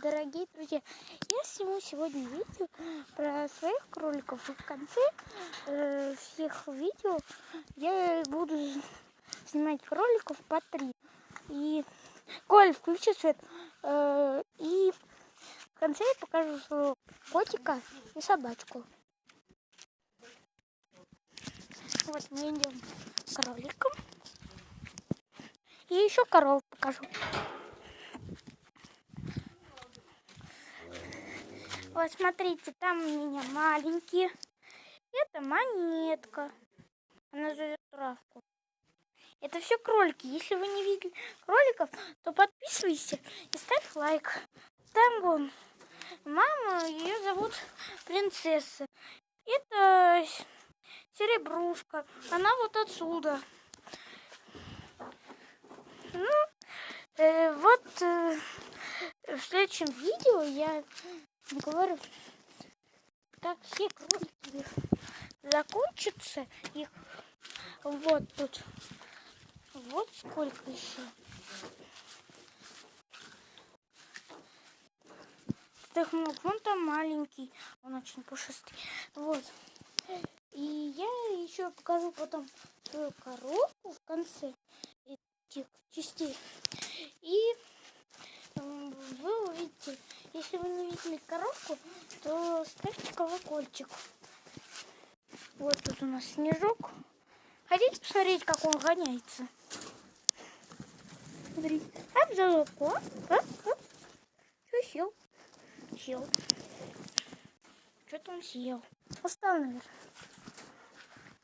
дорогие друзья! Я сниму сегодня видео про своих кроликов. И в конце всех видео я буду снимать кроликов по 3. И Коль, включи свет. И в конце я покажу своего котика и собачку. Вот мы идем к кроликам. И еще коров покажу. Вот смотрите, там у меня маленькие. Это монетка. Она жует травку. Это все кролики. Если вы не видели кроликов, то подписывайся и ставь лайк. Там вон мама, ее зовут Принцесса. Это Серебрушка. Она вот отсюда. В следующем видео я говорю, как все кролики закончатся. Их вот тут. Вот сколько еще. Так много. Вон там маленький. Он очень пушистый. Вот. И я еще покажу потом свою коровку в конце этих частей. И вы увидите, если вы не видели коровку, то ставьте колокольчик. Вот тут у нас снежок. Хотите посмотреть, как он гоняется? Смотрите. Обзалоко. Что сел? Сел. Что-то он съел. Устал,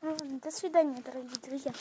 наверное. До свидания, дорогие друзья.